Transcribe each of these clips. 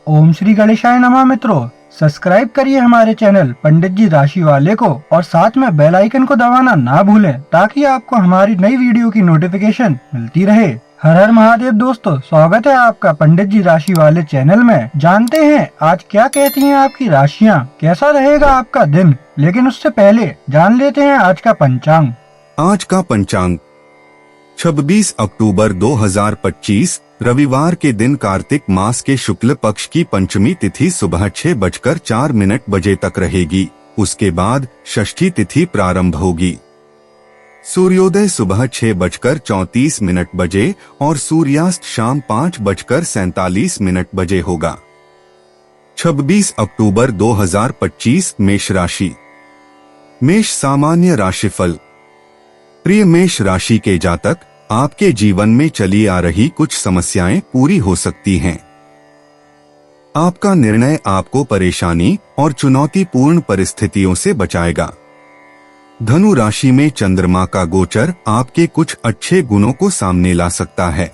ओम श्री गणेशाय नमः। मित्रों, सब्सक्राइब करिए हमारे चैनल पंडित जी राशि वाले को और साथ में बेल आइकन को दबाना ना भूलें ताकि आपको हमारी नई वीडियो की नोटिफिकेशन मिलती रहे। हर हर महादेव दोस्तों, स्वागत है आपका पंडित जी राशि वाले चैनल में। जानते हैं आज क्या कहती हैं आपकी राशियां, कैसा रहेगा आपका दिन। लेकिन उससे पहले जान लेते हैं आज का पंचांग। आज का पंचांग 26 अक्टूबर 2025 रविवार के दिन कार्तिक मास के शुक्ल पक्ष की पंचमी तिथि सुबह 6:04 बजे तक रहेगी। उसके बाद षष्ठी तिथि प्रारंभ होगी। सूर्योदय सुबह 6:34 बजे और सूर्यास्त शाम 5:47 बजे होगा। 26 अक्टूबर 2025 मेष राशि। मेष सामान्य राशिफल। प्रिय मेष राशि के जातक, आपके जीवन में चली आ रही कुछ समस्याएं पूरी हो सकती हैं। आपका निर्णय आपको परेशानी और चुनौतीपूर्ण परिस्थितियों से बचाएगा। धनु राशि में चंद्रमा का गोचर आपके कुछ अच्छे गुणों को सामने ला सकता है।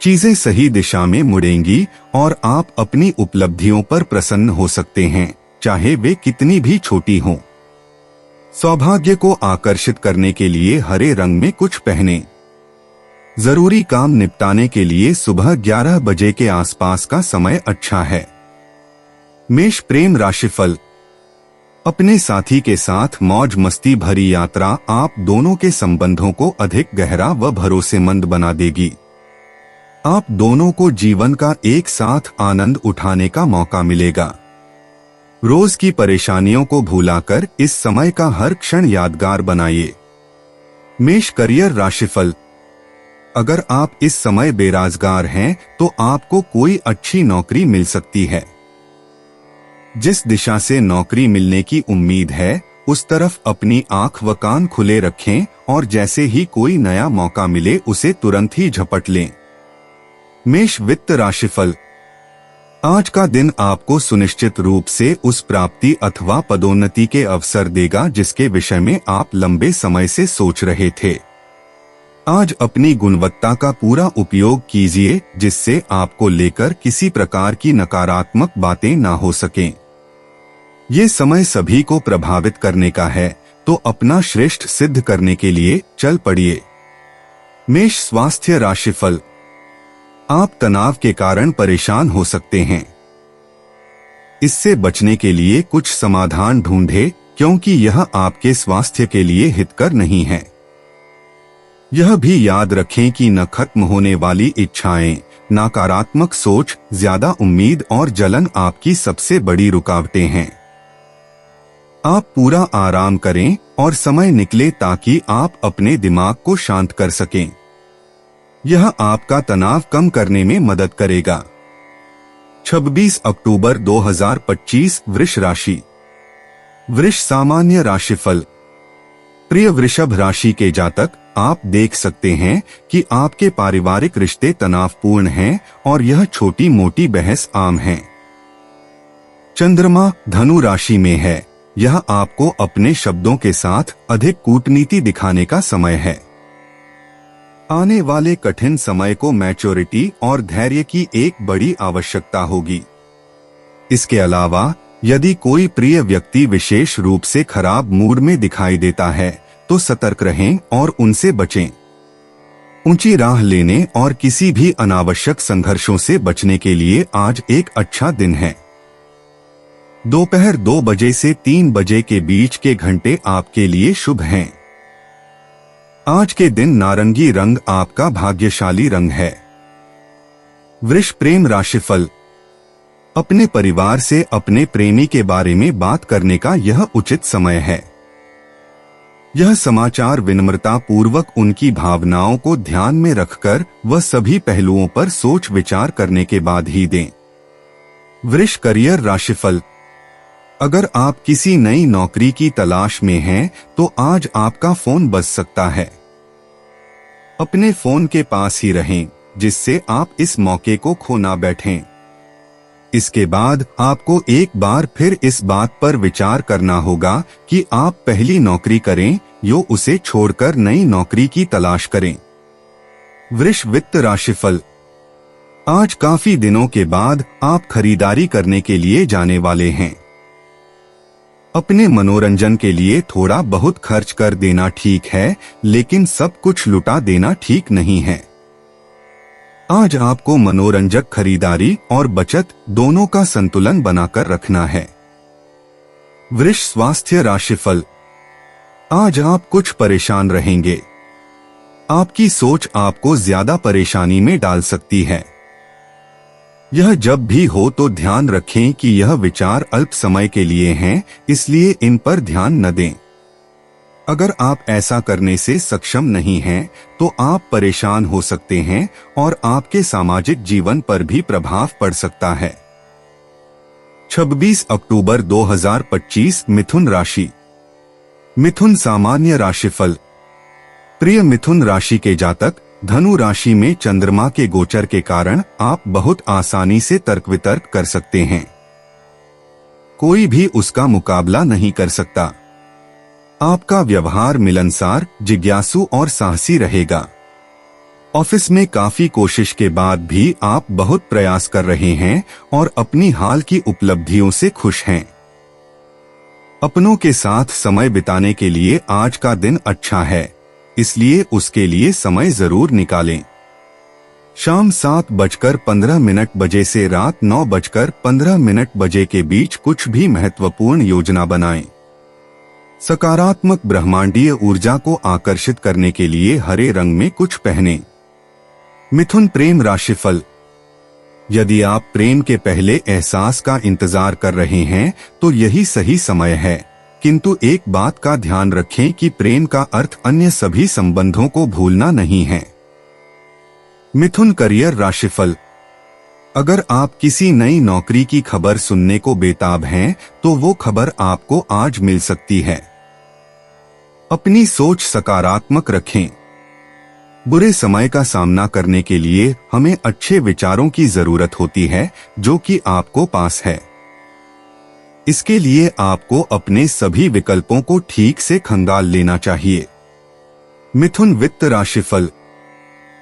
चीजें सही दिशा में मुड़ेंगी और आप अपनी उपलब्धियों पर प्रसन्न हो सकते हैं, चाहे वे कितनी भी छोटी हों। सौभाग्य को आकर्षित करने के लिए हरे रंग में कुछ पहने। जरूरी काम निपटाने के लिए सुबह 11 बजे के आसपास का समय अच्छा है। मेष प्रेम राशिफल। अपने साथी के साथ मौज मस्ती भरी यात्रा आप दोनों के संबंधों को अधिक गहरा व भरोसेमंद बना देगी। आप दोनों को जीवन का एक साथ आनंद उठाने का मौका मिलेगा। रोज की परेशानियों को भुलाकर इस समय का हर क्षण यादगार बनाइए। मेष करियर राशिफल। अगर आप इस समय बेरोजगार हैं तो आपको कोई अच्छी नौकरी मिल सकती है। जिस दिशा से नौकरी मिलने की उम्मीद है उस तरफ अपनी आंख व कान खुले रखें और जैसे ही कोई नया मौका मिले उसे तुरंत ही झपट लें। मेष वित्त राशिफल। आज का दिन आपको सुनिश्चित रूप से उस प्राप्ति अथवा पदोन्नति के अवसर देगा जिसके विषय में आप लंबे समय से सोच रहे थे। आज अपनी गुणवत्ता का पूरा उपयोग कीजिए जिससे आपको लेकर किसी प्रकार की नकारात्मक बातें ना हो सकें। ये समय सभी को प्रभावित करने का है, तो अपना श्रेष्ठ सिद्ध करने के लिए चल पड़िए। मेष स्वास्थ्य राशिफल। आप तनाव के कारण परेशान हो सकते हैं। इससे बचने के लिए कुछ समाधान ढूंढें क्योंकि यह आपके स्वास्थ्य के लिए हितकर नहीं है। यह भी याद रखें कि न खत्म होने वाली इच्छाएं, नकारात्मक सोच, ज्यादा उम्मीद और जलन आपकी सबसे बड़ी रुकावटें हैं। आप पूरा आराम करें और समय निकले ताकि आप अपने दिमाग को शांत कर सकें। यह आपका तनाव कम करने में मदद करेगा। 26 अक्टूबर 2025 वृष राशि। वृष सामान्य राशिफल। प्रिय वृषभ राशि के जातक, आप देख सकते हैं कि आपके पारिवारिक रिश्ते तनावपूर्ण हैं और यह छोटी मोटी बहस आम है। चंद्रमा धनु राशि में है। यह आपको अपने शब्दों के साथ अधिक कूटनीति दिखाने का समय है। आने वाले कठिन समय को मैच्योरिटी और धैर्य की एक बड़ी आवश्यकता होगी। इसके अलावा यदि कोई प्रिय व्यक्ति विशेष रूप से खराब मूड में दिखाई देता है तो सतर्क रहें और उनसे बचें। ऊंची राह लेने और किसी भी अनावश्यक संघर्षों से बचने के लिए आज एक अच्छा दिन है। दोपहर 2 बजे से 3 बजे के बीच के घंटे आपके लिए शुभ हैं। आज के दिन नारंगी रंग आपका भाग्यशाली रंग है। वृष प्रेम राशिफल। अपने परिवार से अपने प्रेमी के बारे में बात करने का यह उचित समय है। यह समाचार विनम्रता पूर्वक उनकी भावनाओं को ध्यान में रखकर व सभी पहलुओं पर सोच विचार करने के बाद ही दें। वृष करियर राशिफल। अगर आप किसी नई नौकरी की तलाश में हैं तो आज आपका फोन बज सकता है। अपने फोन के पास ही रहें जिससे आप इस मौके को खो ना बैठें। इसके बाद आपको एक बार फिर इस बात पर विचार करना होगा कि आप पहली नौकरी करें या उसे छोड़कर नई नौकरी की तलाश करें। वृष वित्त राशिफल। आज काफी दिनों के बाद आप खरीदारी करने के लिए जाने वाले हैं। अपने मनोरंजन के लिए थोड़ा बहुत खर्च कर देना ठीक है, लेकिन सब कुछ लुटा देना ठीक नहीं है। आज आपको मनोरंजक खरीदारी और बचत दोनों का संतुलन बनाकर रखना है। वृष स्वास्थ्य राशिफल। आज आप कुछ परेशान रहेंगे। आपकी सोच आपको ज्यादा परेशानी में डाल सकती है। यह जब भी हो तो ध्यान रखें कि यह विचार अल्प समय के लिए हैं, इसलिए इन पर ध्यान न दें। अगर आप ऐसा करने से सक्षम नहीं हैं, तो आप परेशान हो सकते हैं और आपके सामाजिक जीवन पर भी प्रभाव पड़ सकता है। 26 अक्टूबर 2025 मिथुन राशि। मिथुन सामान्य राशिफल। प्रिय मिथुन राशि के जातक, धनु राशि में चंद्रमा के गोचर के कारण आप बहुत आसानी से तर्क वितर्क कर सकते हैं। कोई भी उसका मुकाबला नहीं कर सकता। आपका व्यवहार मिलनसार, जिज्ञासु और साहसी रहेगा। ऑफिस में काफी कोशिश के बाद भी आप बहुत प्रयास कर रहे हैं और अपनी हाल की उपलब्धियों से खुश हैं। अपनों के साथ समय बिताने के लिए आज का दिन अच्छा है, इसलिए उसके लिए समय जरूर निकालें। शाम 7:15 बजे से रात 9:15 बजे के बीच कुछ भी महत्वपूर्ण योजना बनाएं। सकारात्मक ब्रह्मांडीय ऊर्जा को आकर्षित करने के लिए हरे रंग में कुछ पहनें। मिथुन प्रेम राशिफल। यदि आप प्रेम के पहले एहसास का इंतजार कर रहे हैं तो यही सही समय है, किंतु एक बात का ध्यान रखें कि प्रेम का अर्थ अन्य सभी संबंधों को भूलना नहीं है। मिथुन करियर राशिफल। अगर आप किसी नई नौकरी की खबर सुनने को बेताब हैं, तो वो खबर आपको आज मिल सकती है। अपनी सोच सकारात्मक रखें। बुरे समय का सामना करने के लिए हमें अच्छे विचारों की जरूरत होती है, जो कि आपको पास है। इसके लिए आपको अपने सभी विकल्पों को ठीक से खंगाल लेना चाहिए। मिथुन वित्त राशिफल।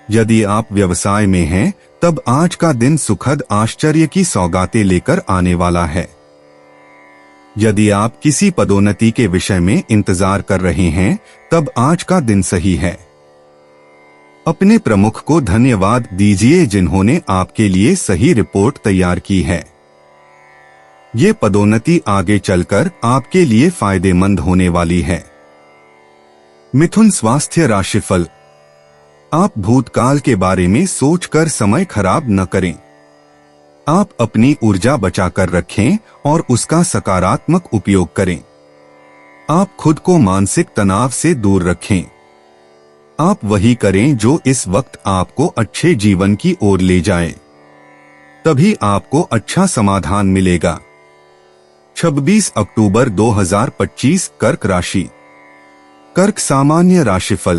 यदि आप व्यवसाय में हैं, तब आज का दिन सुखद आश्चर्य की सौगातें लेकर आने वाला है। यदि आप किसी पदोन्नति के विषय में इंतजार कर रहे हैं, तब आज का दिन सही है। अपने प्रमुख को धन्यवाद दीजिए जिन्होंने आपके लिए सही रिपोर्ट तैयार की है। ये पदोन्नति आगे चलकर आपके लिए फायदेमंद होने वाली है। मिथुन स्वास्थ्य राशिफल। आप भूतकाल के बारे में सोचकर समय खराब न करें। आप अपनी ऊर्जा बचाकर रखें और उसका सकारात्मक उपयोग करें। आप खुद को मानसिक तनाव से दूर रखें। आप वही करें जो इस वक्त आपको अच्छे जीवन की ओर ले जाए। तभी आपको अच्छा समाधान मिलेगा। 26 अक्टूबर 2025 कर्क राशि। कर्क सामान्य राशिफल।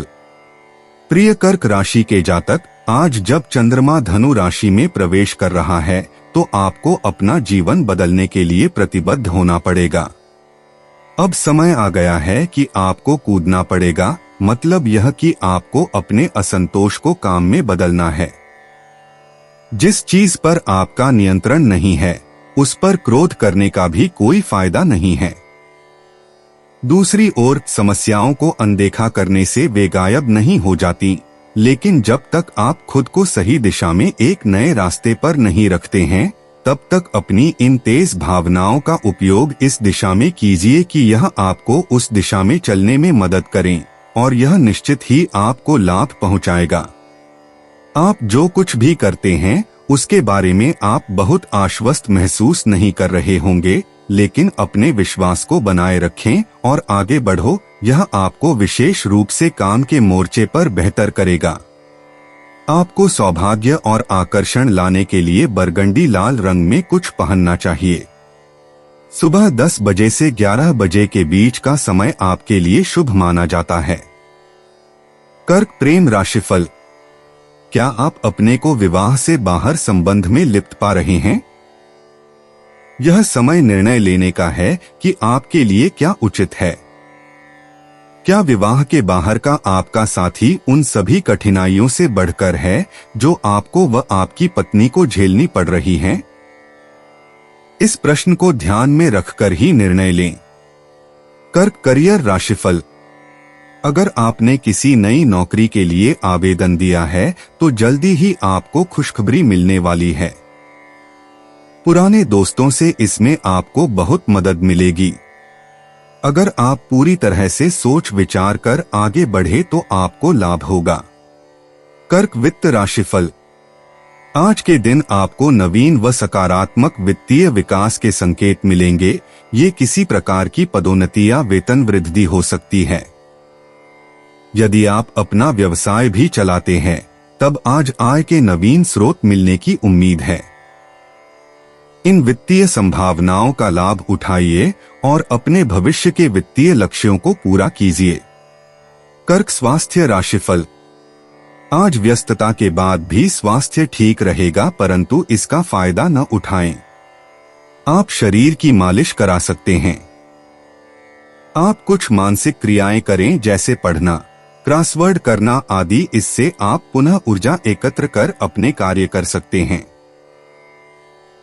प्रिय कर्क राशि के जातक, आज जब चंद्रमा धनु राशि में प्रवेश कर रहा है, तो आपको अपना जीवन बदलने के लिए प्रतिबद्ध होना पड़ेगा। अब समय आ गया है कि आपको कूदना पड़ेगा, मतलब यह कि आपको अपने असंतोष को काम में बदलना है। जिस चीज पर आपका नियंत्रण नहीं है, उस पर क्रोध करने का भी कोई फायदा नहीं है। दूसरी ओर समस्याओं को अनदेखा करने से वे गायब नहीं हो जाती, लेकिन जब तक आप खुद को सही दिशा में एक नए रास्ते पर नहीं रखते हैं, तब तक अपनी इन तेज भावनाओं का उपयोग इस दिशा में कीजिए कि यह आपको उस दिशा में चलने में मदद करें, और यह निश्चित ही आपको लाभ पहुंचाएगा। आप जो कुछ भी करते हैं उसके बारे में आप बहुत आश्वस्त महसूस नहीं कर रहे होंगे, लेकिन अपने विश्वास को बनाए रखें और आगे बढ़ो। यह आपको विशेष रूप से काम के मोर्चे पर बेहतर करेगा। आपको सौभाग्य और आकर्षण लाने के लिए बरगंडी लाल रंग में कुछ पहनना चाहिए। सुबह 10 बजे से 11 बजे के बीच का समय आपके लिए शुभ माना जाता है। कर्क प्रेम राशिफल। क्या आप अपने को विवाह से बाहर संबंध में लिप्त पा रहे हैं? यह समय निर्णय लेने का है कि आपके लिए क्या उचित है। क्या विवाह के बाहर का आपका साथी उन सभी कठिनाइयों से बढ़कर है जो आपको व आपकी पत्नी को झेलनी पड़ रही हैं? इस प्रश्न को ध्यान में रखकर ही निर्णय लें। कर्क करियर राशिफल। अगर आपने किसी नई नौकरी के लिए आवेदन दिया है तो जल्दी ही आपको खुशखबरी मिलने वाली है। पुराने दोस्तों से इसमें आपको बहुत मदद मिलेगी। अगर आप पूरी तरह से सोच विचार कर आगे बढ़े तो आपको लाभ होगा। कर्क वित्त राशिफल। आज के दिन आपको नवीन व सकारात्मक वित्तीय विकास के संकेत मिलेंगे। ये किसी प्रकार की पदोन्नति या वेतन वृद्धि हो सकती है। यदि आप अपना व्यवसाय भी चलाते हैं तब आज आय के नवीन स्रोत मिलने की उम्मीद है। इन वित्तीय संभावनाओं का लाभ उठाइए और अपने भविष्य के वित्तीय लक्ष्यों को पूरा कीजिए। कर्क स्वास्थ्य राशिफल। आज व्यस्तता के बाद भी स्वास्थ्य ठीक रहेगा, परंतु इसका फायदा न उठाएं। आप शरीर की मालिश करा सकते हैं। आप कुछ मानसिक क्रियाएं करें जैसे पढ़ना, क्रॉसवर्ड करना आदि। इससे आप पुनः ऊर्जा एकत्र कर अपने कार्य कर सकते हैं।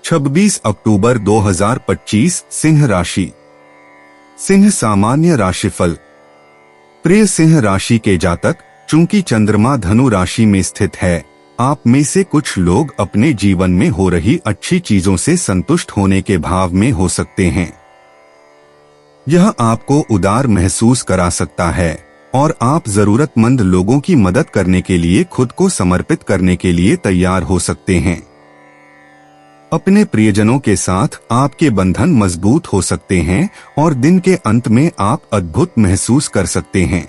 26 अक्टूबर 2025 सिंह राशि। सिंह सामान्य राशिफल। प्रिय सिंह राशि के जातक, चूंकि चंद्रमा धनु राशि में स्थित है, आप में से कुछ लोग अपने जीवन में हो रही अच्छी चीजों से संतुष्ट होने के भाव में हो सकते हैं। यह आपको उदार महसूस करा सकता है और आप जरूरतमंद लोगों की मदद करने के लिए खुद को समर्पित करने के लिए तैयार हो सकते हैं। अपने प्रियजनों के साथ आपके बंधन मजबूत हो सकते हैं और दिन के अंत में आप अद्भुत महसूस कर सकते हैं।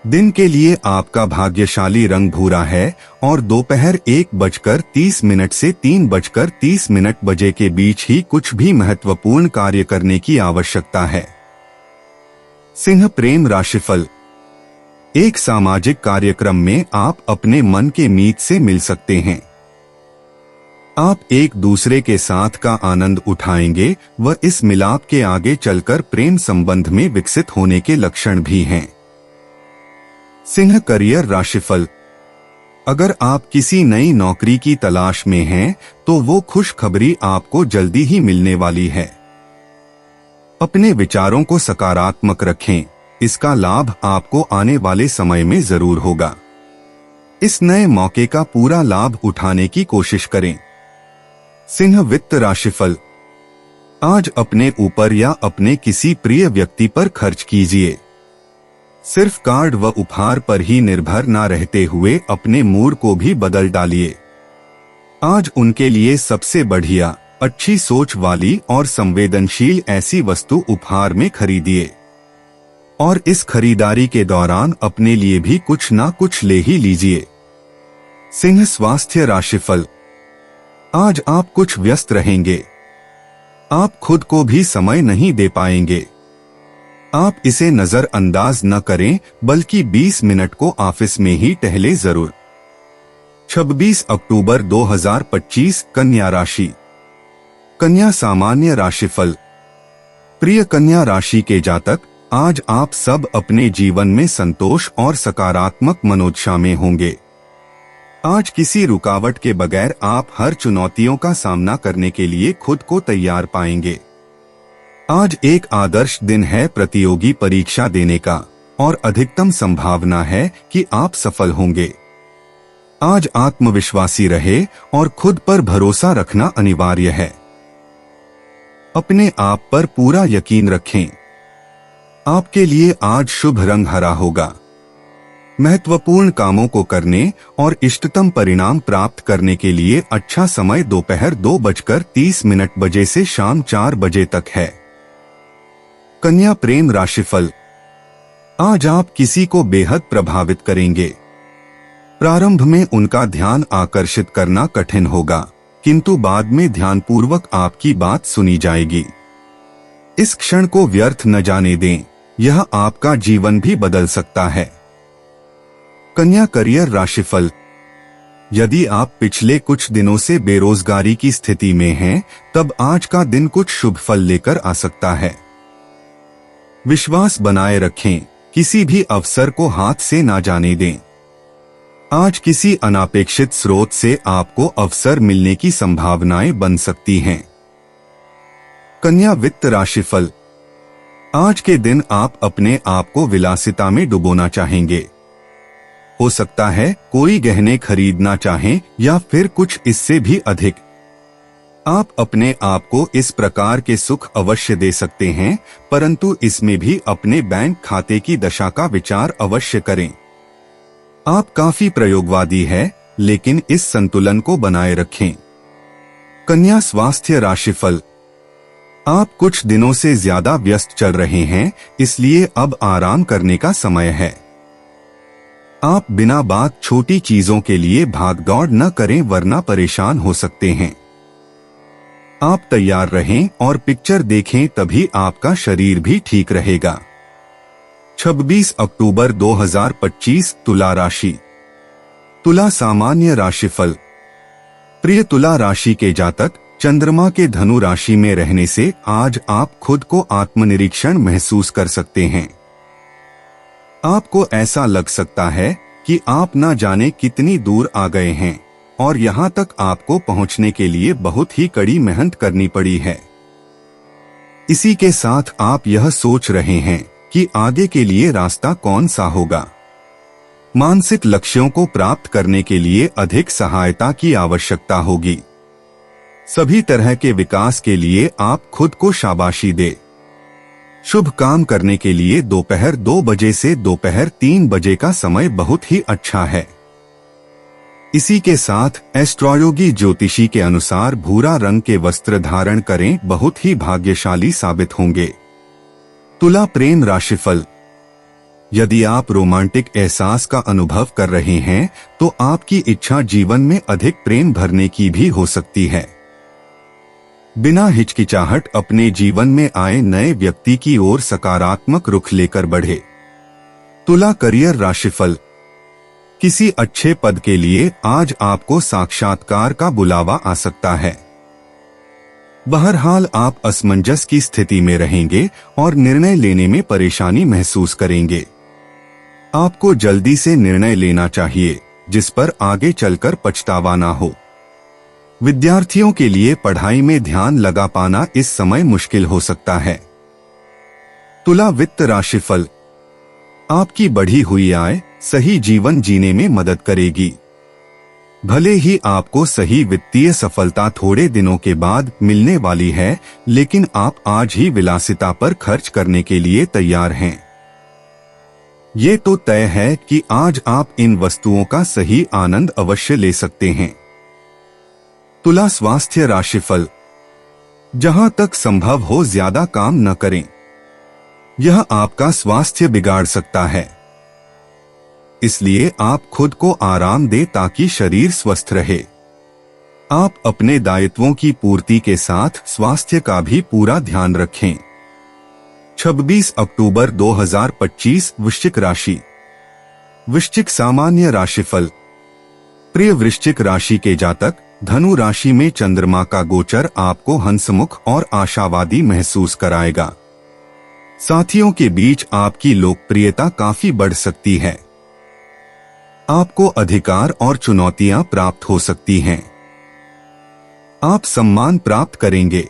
दिन के लिए आपका भाग्यशाली रंग भूरा है और दोपहर 1:30 से 3:30 बजे के बीच ही कुछ भी महत्वपूर्ण कार्य करने की आवश्यकता है। सिंह प्रेम राशिफल। एक सामाजिक कार्यक्रम में आप अपने मन के मीत से मिल सकते हैं। आप एक दूसरे के साथ का आनंद उठाएंगे व इस मिलाप के आगे चलकर प्रेम संबंध में विकसित होने के लक्षण भी हैं। सिंह करियर राशिफल। अगर आप किसी नई नौकरी की तलाश में हैं तो वो खुशखबरी आपको जल्दी ही मिलने वाली है। अपने विचारों को सकारात्मक रखें, इसका लाभ आपको आने वाले समय में जरूर होगा। इस नए मौके का पूरा लाभ उठाने की कोशिश करें। सिंह वित्त राशिफल। आज अपने ऊपर या अपने किसी प्रिय व्यक्ति पर खर्च कीजिए। सिर्फ कार्ड व उपहार पर ही निर्भर न रहते हुए अपने मूड को भी बदल डालिए। आज उनके लिए सबसे बढ़िया, अच्छी सोच वाली और संवेदनशील ऐसी वस्तु उपहार में खरीदिए और इस खरीदारी के दौरान अपने लिए भी कुछ ना कुछ ले ही लीजिए। सिंह स्वास्थ्य राशिफल। आज आप कुछ व्यस्त रहेंगे। आप खुद को भी समय नहीं दे पाएंगे। आप इसे नजरअंदाज न करें, बल्कि 20 मिनट को ऑफिस में ही टहले जरूर। 26 अक्टूबर 2025 कन्या राशि। कन्या सामान्य राशिफल। प्रिय कन्या राशि के जातक, आज आप सब अपने जीवन में संतोष और सकारात्मक मनोदशा में होंगे। आज किसी रुकावट के बगैर आप हर चुनौतियों का सामना करने के लिए खुद को तैयार पाएंगे। आज एक आदर्श दिन है प्रतियोगी परीक्षा देने का और अधिकतम संभावना है कि आप सफल होंगे। आज आत्मविश्वासी रहे और खुद पर भरोसा रखना अनिवार्य है। अपने आप पर पूरा यकीन रखें। आपके लिए आज शुभ रंग हरा होगा। महत्वपूर्ण कामों को करने और इष्टतम परिणाम प्राप्त करने के लिए अच्छा समय दोपहर 2:30 बजे से शाम 4 बजे तक है। कन्या प्रेम राशिफल। आज आप किसी को बेहद प्रभावित करेंगे। प्रारंभ में उनका ध्यान आकर्षित करना कठिन होगा, किंतु बाद में ध्यानपूर्वक आपकी बात सुनी जाएगी। इस क्षण को व्यर्थ न जाने दें, यह आपका जीवन भी बदल सकता है। कन्या करियर राशिफल। यदि आप पिछले कुछ दिनों से बेरोजगारी की स्थिति में हैं, तब आज का दिन कुछ शुभ फल लेकर आ सकता है। विश्वास बनाए रखें, किसी भी अवसर को हाथ से ना जाने दें। आज किसी अनापेक्षित स्रोत से आपको अवसर मिलने की संभावनाएं बन सकती हैं। कन्या वित्त राशिफल। आज के दिन आप अपने आप को विलासिता में डुबोना चाहेंगे। हो सकता है कोई गहने खरीदना चाहें या फिर कुछ इससे भी अधिक। आप अपने आप को इस प्रकार के सुख अवश्य दे सकते हैं, परंतु इसमें भी अपने बैंक खाते की दशा का विचार अवश्य करें। आप काफी प्रयोगवादी हैं, लेकिन इस संतुलन को बनाए रखें। कन्या स्वास्थ्य राशिफल। आप कुछ दिनों से ज्यादा व्यस्त चल रहे हैं, इसलिए अब आराम करने का समय है। आप बिना बात छोटी चीजों के लिए भागदौड़ न करें, वरना परेशान हो सकते हैं। आप तैयार रहें और पिक्चर देखें, तभी आपका शरीर भी ठीक रहेगा। 26 अक्टूबर 2025 तुला राशि। तुला सामान्य राशिफल। प्रिय तुला राशि के जातक, चंद्रमा के धनु राशि में रहने से आज आप खुद को आत्मनिरीक्षण महसूस कर सकते हैं। आपको ऐसा लग सकता है कि आप न जाने कितनी दूर आ गए हैं और यहाँ तक आपको पहुँचने के लिए बहुत ही कड़ी मेहनत करनी पड़ी है। इसी के साथ आप यह सोच रहे हैं कि आगे के लिए रास्ता कौन सा होगा। मानसिक लक्ष्यों को प्राप्त करने के लिए अधिक सहायता की आवश्यकता होगी। सभी तरह के विकास के लिए आप खुद को शाबाशी दें। शुभ काम करने के लिए दोपहर 2 बजे से दोपहर 3 बजे का समय बहुत ही अच्छा है। इसी के साथ एस्ट्रोलॉजी ज्योतिषी के अनुसार भूरा रंग के वस्त्र धारण करें, बहुत ही भाग्यशाली साबित होंगे। तुला प्रेम राशिफल। यदि आप रोमांटिक एहसास का अनुभव कर रहे हैं तो आपकी इच्छा जीवन में अधिक प्रेम भरने की भी हो सकती है। बिना हिचकिचाहट अपने जीवन में आए नए व्यक्ति की ओर सकारात्मक रुख लेकर बढ़े। तुला करियर राशिफल। किसी अच्छे पद के लिए आज आपको साक्षात्कार का बुलावा आ सकता है। बहरहाल आप असमंजस की स्थिति में रहेंगे और निर्णय लेने में परेशानी महसूस करेंगे। आपको जल्दी से निर्णय लेना चाहिए, जिस पर आगे चलकर पछतावा ना हो। विद्यार्थियों के लिए पढ़ाई में ध्यान लगा पाना इस समय मुश्किल हो सकता है। तुला वित्त राशिफल। आपकी बढ़ी हुई आय सही जीवन जीने में मदद करेगी। भले ही आपको सही वित्तीय सफलता थोड़े दिनों के बाद मिलने वाली है, लेकिन आप आज ही विलासिता पर खर्च करने के लिए तैयार हैं। ये तो तय है कि आज आप इन वस्तुओं का सही आनंद अवश्य ले सकते हैं। तुला स्वास्थ्य राशिफल। जहां तक संभव हो ज्यादा काम न करें, यह आपका स्वास्थ्य बिगाड़ सकता है। इसलिए आप खुद को आराम दें ताकि शरीर स्वस्थ रहे। आप अपने दायित्वों की पूर्ति के साथ स्वास्थ्य का भी पूरा ध्यान रखें। 26 अक्टूबर 2025 वृश्चिक राशि। वृश्चिक सामान्य राशिफल। प्रिय वृश्चिक राशि के जातक, धनु राशि में चंद्रमा का गोचर आपको हंसमुख और आशावादी महसूस कराएगा। साथियों के बीच आपकी लोकप्रियता काफी बढ़ सकती है। आपको अधिकार और चुनौतियां प्राप्त हो सकती हैं। आप सम्मान प्राप्त करेंगे।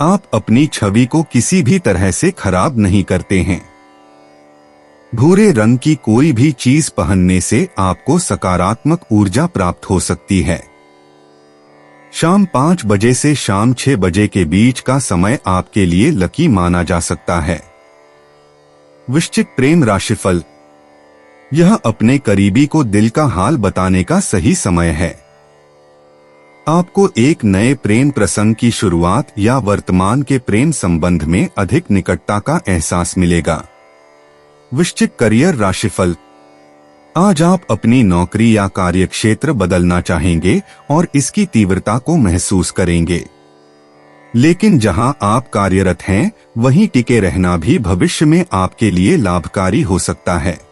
आप अपनी छवि को किसी भी तरह से खराब नहीं करते हैं। भूरे रंग की कोई भी चीज पहनने से आपको सकारात्मक ऊर्जा प्राप्त हो सकती है। शाम 5 बजे से शाम 6 बजे के बीच का समय आपके लिए लकी माना जा सकता है। वृश्चिक प्रेम राशिफल। यह अपने करीबी को दिल का हाल बताने का सही समय है। आपको एक नए प्रेम प्रसंग की शुरुआत या वर्तमान के प्रेम संबंध में अधिक निकटता का एहसास मिलेगा। वृश्चिक करियर राशिफल। आज आप अपनी नौकरी या कार्यक्षेत्र बदलना चाहेंगे और इसकी तीव्रता को महसूस करेंगे। लेकिन जहां आप कार्यरत हैं, वहीं टिके रहना भी भविष्य में आपके लिए लाभकारी हो सकता है।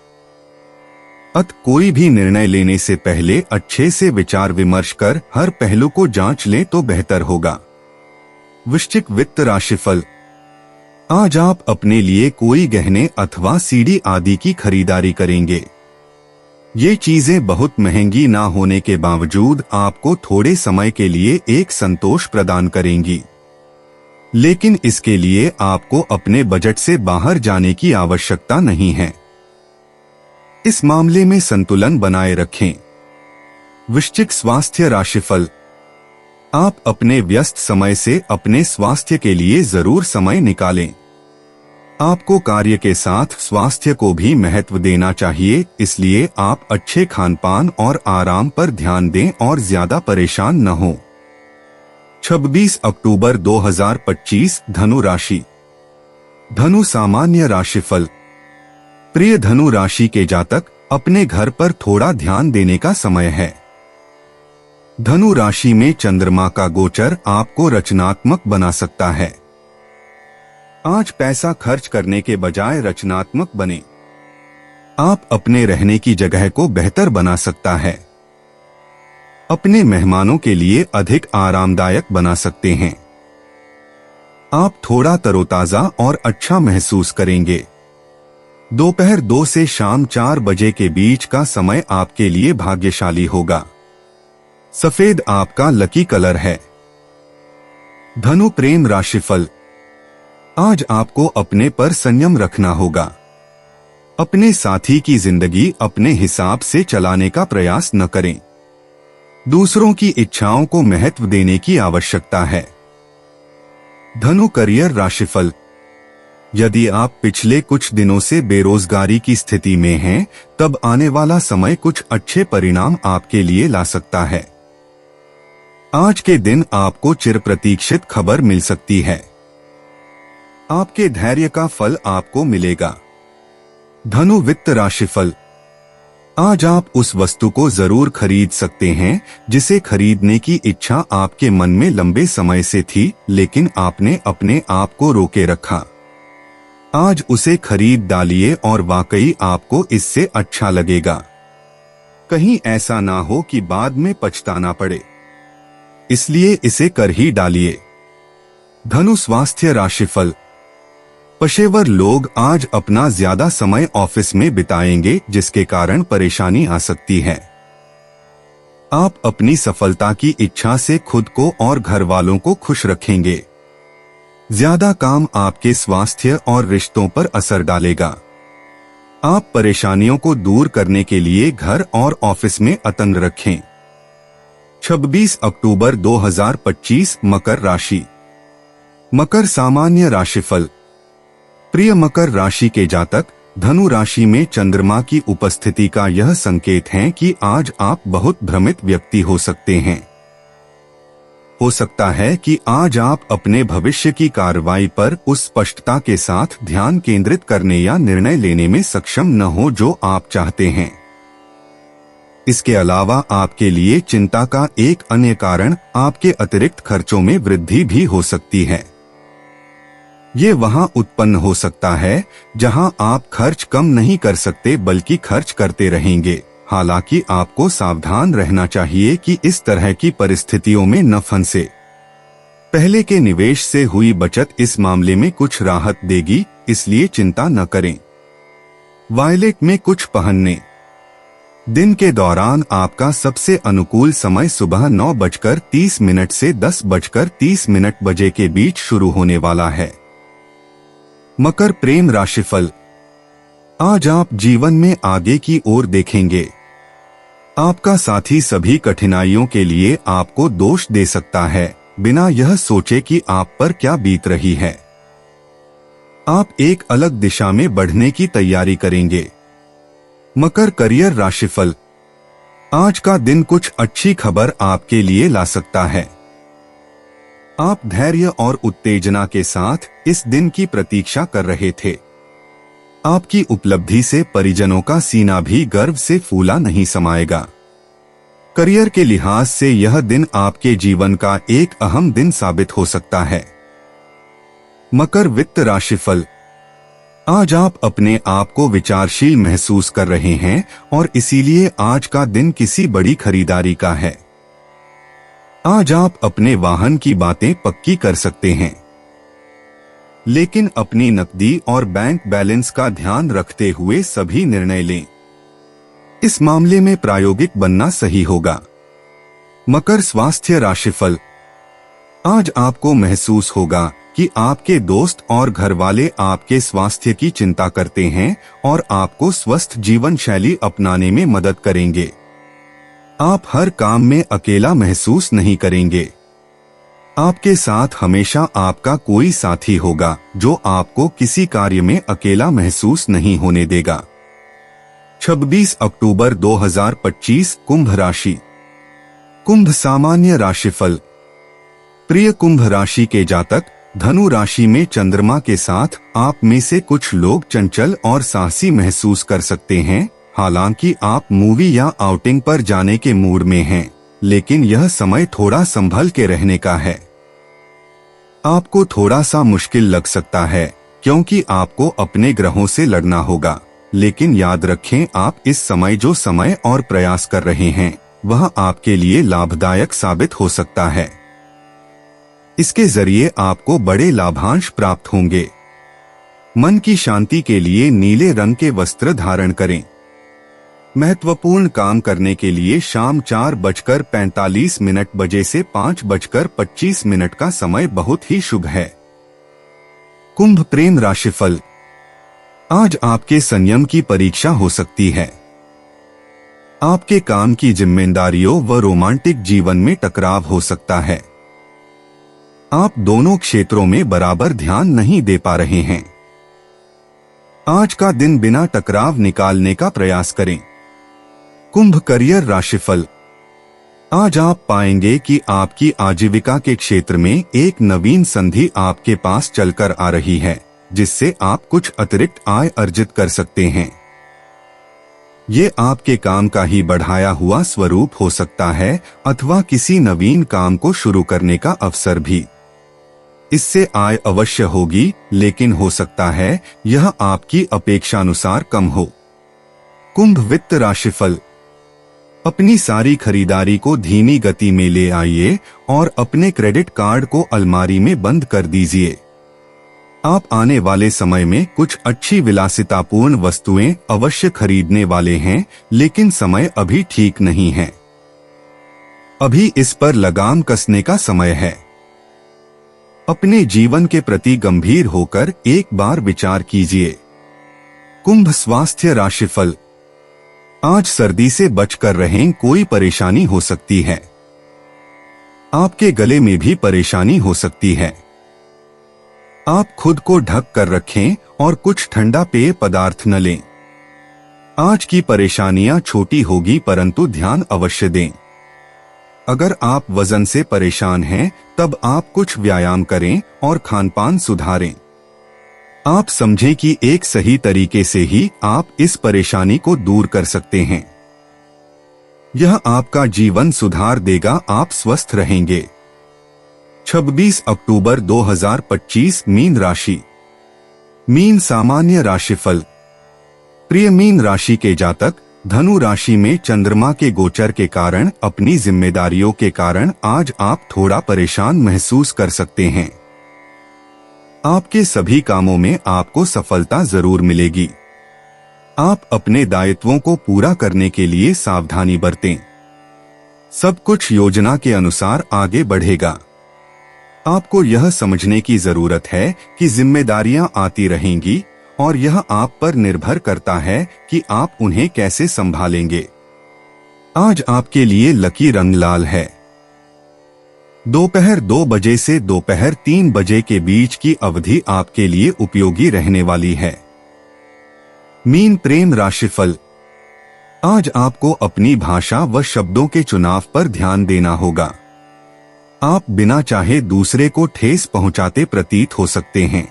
कोई भी निर्णय लेने से पहले अच्छे से विचार विमर्श कर हर पहलू को जांच लें तो बेहतर होगा। वृश्चिक वित्त राशिफल। आज आप अपने लिए कोई गहने अथवा सीडी आदि की खरीदारी करेंगे। ये चीजें बहुत महंगी ना होने के बावजूद आपको थोड़े समय के लिए एक संतोष प्रदान करेंगी, लेकिन इसके लिए आपको अपने बजट से बाहर जाने की आवश्यकता नहीं है। इस मामले में संतुलन बनाए रखें। वृश्चिक स्वास्थ्य राशिफल। आप अपने व्यस्त समय से अपने स्वास्थ्य के लिए जरूर समय निकालें। आपको कार्य के साथ स्वास्थ्य को भी महत्व देना चाहिए, इसलिए आप अच्छे खानपान और आराम पर ध्यान दें और ज्यादा परेशान न हों। 26 अक्टूबर 2025 धनु राशि। धनु सामान्य राशिफल। प्रिय धनु राशि के जातक, अपने घर पर थोड़ा ध्यान देने का समय है। धनु राशि में चंद्रमा का गोचर आपको रचनात्मक बना सकता है। आज पैसा खर्च करने के बजाय रचनात्मक बने। आप अपने रहने की जगह को बेहतर बना सकता है। अपने मेहमानों के लिए अधिक आरामदायक बना सकते हैं। आप थोड़ा तरोताजा और अच्छा महसूस करेंगे। दोपहर 2 से शाम 4 बजे के बीच का समय आपके लिए भाग्यशाली होगा। सफेद आपका लकी कलर है। धनु प्रेम राशिफल। आज आपको अपने पर संयम रखना होगा। अपने साथी की जिंदगी अपने हिसाब से चलाने का प्रयास न करें। दूसरों की इच्छाओं को महत्व देने की आवश्यकता है। धनु करियर राशिफल। यदि आप पिछले कुछ दिनों से बेरोजगारी की स्थिति में हैं, तब आने वाला समय कुछ अच्छे परिणाम आपके लिए ला सकता है। आज के दिन आपको चिरप्रतीक्षित खबर मिल सकती है। आपके धैर्य का फल आपको मिलेगा। धनु वित्त राशिफल। आज आप उस वस्तु को जरूर खरीद सकते हैं जिसे खरीदने की इच्छा आपके मन में लंबे समय से थी, लेकिन आपने अपने आप को रोके रखा। आज उसे खरीद डालिए और वाकई आपको इससे अच्छा लगेगा। कहीं ऐसा ना हो कि बाद में पछताना पड़े, इसलिए इसे कर ही डालिए। धनु स्वास्थ्य राशिफल। पेशेवर लोग आज अपना ज्यादा समय ऑफिस में बिताएंगे, जिसके कारण परेशानी आ सकती है। आप अपनी सफलता की इच्छा से खुद को और घर वालों को खुश रखेंगे। ज्यादा काम आपके स्वास्थ्य और रिश्तों पर असर डालेगा। आप परेशानियों को दूर करने के लिए घर और ऑफिस में अतंग रखें। 26 अक्टूबर 2025 मकर राशि। मकर सामान्य राशिफल। प्रिय मकर राशि के जातक, धनु राशि में चंद्रमा की उपस्थिति का यह संकेत है कि आज आप बहुत भ्रमित व्यक्ति हो सकते हैं। हो सकता है कि आज आप अपने भविष्य की कार्रवाई पर उस स्पष्टता के साथ ध्यान केंद्रित करने या निर्णय लेने में सक्षम न हो जो आप चाहते हैं। इसके अलावा आपके लिए चिंता का एक अन्य कारण आपके अतिरिक्त खर्चों में वृद्धि भी हो सकती है। ये वहां उत्पन्न हो सकता है जहां आप खर्च कम नहीं कर सकते बल्कि खर्च करते रहेंगे। हालांकि आपको सावधान रहना चाहिए कि इस तरह की परिस्थितियों में न फंसे। पहले के निवेश से हुई बचत इस मामले में कुछ राहत देगी, इसलिए चिंता न करें। वायलेट में कुछ पहनने। दिन के दौरान आपका सबसे अनुकूल समय सुबह 9:30 से 10:30 बजे के बीच शुरू होने वाला है। मकर प्रेम राशिफल। आज आप जीवन में आगे की ओर देखेंगे। आपका साथी सभी कठिनाइयों के लिए आपको दोष दे सकता है, बिना यह सोचे कि आप पर क्या बीत रही है। आप एक अलग दिशा में बढ़ने की तैयारी करेंगे। मकर करियर राशिफल। आज का दिन कुछ अच्छी खबर आपके लिए ला सकता है। आप धैर्य और उत्तेजना के साथ इस दिन की प्रतीक्षा कर रहे थे। आपकी उपलब्धि से परिजनों का सीना भी गर्व से फूला नहीं समाएगा। करियर के लिहाज से यह दिन आपके जीवन का एक अहम दिन साबित हो सकता है। मकर वित्त राशिफल। आज आप अपने आप को विचारशील महसूस कर रहे हैं और इसीलिए आज का दिन किसी बड़ी खरीदारी का है। आज आप अपने वाहन की बातें पक्की कर सकते हैं। लेकिन अपनी नकदी और बैंक बैलेंस का ध्यान रखते हुए सभी निर्णय लें। इस मामले में प्रायोगिक बनना सही होगा। मकर स्वास्थ्य राशिफल। आज आपको महसूस होगा कि आपके दोस्त और घर वाले आपके स्वास्थ्य की चिंता करते हैं और आपको स्वस्थ जीवन शैली अपनाने में मदद करेंगे। आप हर काम में अकेला महसूस नहीं करेंगे। आपके साथ हमेशा आपका कोई साथी होगा जो आपको किसी कार्य में अकेला महसूस नहीं होने देगा। 26 अक्टूबर 2025 कुंभ राशि। कुंभ सामान्य राशिफल। प्रिय कुंभ राशि के जातक, धनु राशि में चंद्रमा के साथ आप में से कुछ लोग चंचल और साहसी महसूस कर सकते हैं। हालांकि आप मूवी या आउटिंग पर जाने के मूड में हैं, लेकिन यह समय थोड़ा संभल के रहने का है। आपको थोड़ा सा मुश्किल लग सकता है क्योंकि आपको अपने ग्रहों से लड़ना होगा, लेकिन याद रखें आप इस समय जो समय और प्रयास कर रहे हैं वह आपके लिए लाभदायक साबित हो सकता है। इसके जरिए आपको बड़े लाभांश प्राप्त होंगे। मन की शांति के लिए नीले रंग के वस्त्र धारण करें। महत्वपूर्ण काम करने के लिए शाम 4:45 बजे से 5:25 का समय बहुत ही शुभ है। कुंभ प्रेम राशिफल। आज आपके संयम की परीक्षा हो सकती है। आपके काम की जिम्मेदारियों व रोमांटिक जीवन में टकराव हो सकता है। आप दोनों क्षेत्रों में बराबर ध्यान नहीं दे पा रहे हैं। आज का दिन बिना टकराव निकालने का प्रयास करें। कुंभ करियर राशिफल। आज आप पाएंगे कि आपकी आजीविका के क्षेत्र में एक नवीन संधि आपके पास चलकर आ रही है, जिससे आप कुछ अतिरिक्त आय अर्जित कर सकते हैं। ये आपके काम का ही बढ़ाया हुआ स्वरूप हो सकता है अथवा किसी नवीन काम को शुरू करने का अवसर भी। इससे आय अवश्य होगी, लेकिन हो सकता है यह आपकी अपेक्षानुसार कम हो। कुंभ वित्त राशिफल। अपनी सारी खरीदारी को धीमी गति में ले आइए और अपने क्रेडिट कार्ड को अलमारी में बंद कर दीजिए। आप आने वाले समय में कुछ अच्छी विलासितापूर्ण वस्तुएं अवश्य खरीदने वाले हैं, लेकिन समय अभी ठीक नहीं है। अभी इस पर लगाम कसने का समय है। अपने जीवन के प्रति गंभीर होकर एक बार विचार कीजिए। कुंभ स्वास्थ्य राशिफल। आज सर्दी से बचकर रहें, कोई परेशानी हो सकती है। आपके गले में भी परेशानी हो सकती है। आप खुद को ढक कर रखें और कुछ ठंडा पेय पदार्थ न लें। आज की परेशानियां छोटी होगी, परंतु ध्यान अवश्य दें। अगर आप वजन से परेशान हैं, तब आप कुछ व्यायाम करें और खानपान सुधारें। आप समझें कि एक सही तरीके से ही आप इस परेशानी को दूर कर सकते हैं। यह आपका जीवन सुधार देगा, आप स्वस्थ रहेंगे। 26 अक्टूबर 2025 मीन राशि। मीन सामान्य राशिफल। प्रिय मीन राशि के जातक, धनु राशि में चंद्रमा के गोचर के कारण अपनी जिम्मेदारियों के कारण आज आप थोड़ा परेशान महसूस कर सकते हैं। आपके सभी कामों में आपको सफलता जरूर मिलेगी। आप अपने दायित्वों को पूरा करने के लिए सावधानी बरतें। सब कुछ योजना के अनुसार आगे बढ़ेगा। आपको यह समझने की जरूरत है कि जिम्मेदारियां आती रहेंगी और यह आप पर निर्भर करता है कि आप उन्हें कैसे संभालेंगे। आज आपके लिए लकी रंग लाल है। दोपहर 2 बजे से दोपहर 3 बजे के बीच की अवधि आपके लिए उपयोगी रहने वाली है। मीन प्रेम राशिफल। आज आपको अपनी भाषा व शब्दों के चुनाव पर ध्यान देना होगा। आप बिना चाहे दूसरे को ठेस पहुंचाते प्रतीत हो सकते हैं।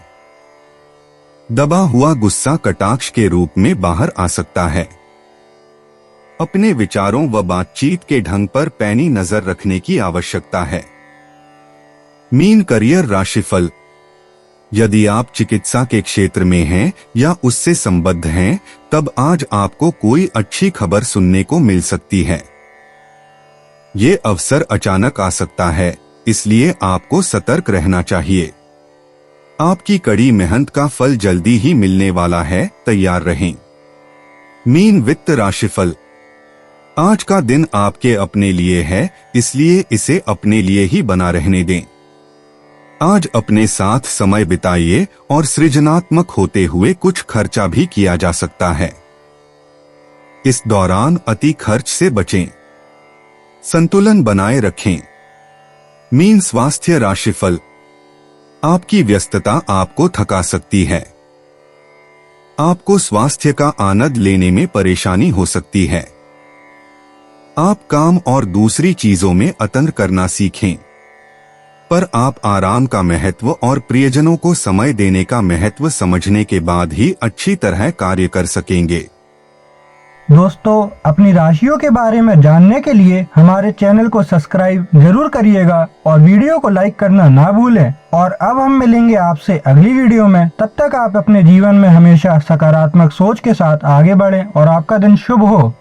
दबा हुआ गुस्सा कटाक्ष के रूप में बाहर आ सकता है। अपने विचारों व बातचीत के ढंग पर पैनी नजर रखने की आवश्यकता है। मीन करियर राशिफल। यदि आप चिकित्सा के क्षेत्र में हैं या उससे संबद्ध हैं, तब आज आपको कोई अच्छी खबर सुनने को मिल सकती है। ये अवसर अचानक आ सकता है, इसलिए आपको सतर्क रहना चाहिए। आपकी कड़ी मेहनत का फल जल्दी ही मिलने वाला है, तैयार रहें। मीन वित्त राशिफल। आज का दिन आपके अपने लिए है, इसलिए इसे अपने लिए ही बना रहने दें। आज अपने साथ समय बिताइए और सृजनात्मक होते हुए कुछ खर्चा भी किया जा सकता है। इस दौरान अति खर्च से बचें। संतुलन बनाए रखें। मीन स्वास्थ्य राशिफल। आपकी व्यस्तता आपको थका सकती है। आपको स्वास्थ्य का आनंद लेने में परेशानी हो सकती है। आप काम और दूसरी चीजों में अतंत्र करना सीखें, पर आप आराम का महत्व और प्रियजनों को समय देने का महत्व समझने के बाद ही अच्छी तरह कार्य कर सकेंगे। दोस्तों, अपनी राशियों के बारे में जानने के लिए हमारे चैनल को सब्सक्राइब जरूर करिएगा और वीडियो को लाइक करना ना भूलें। और अब हम मिलेंगे आपसे अगली वीडियो में। तब तक आप अपने जीवन में हमेशा सकारात्मक सोच के साथ आगे बढ़ें और आपका दिन शुभ हो।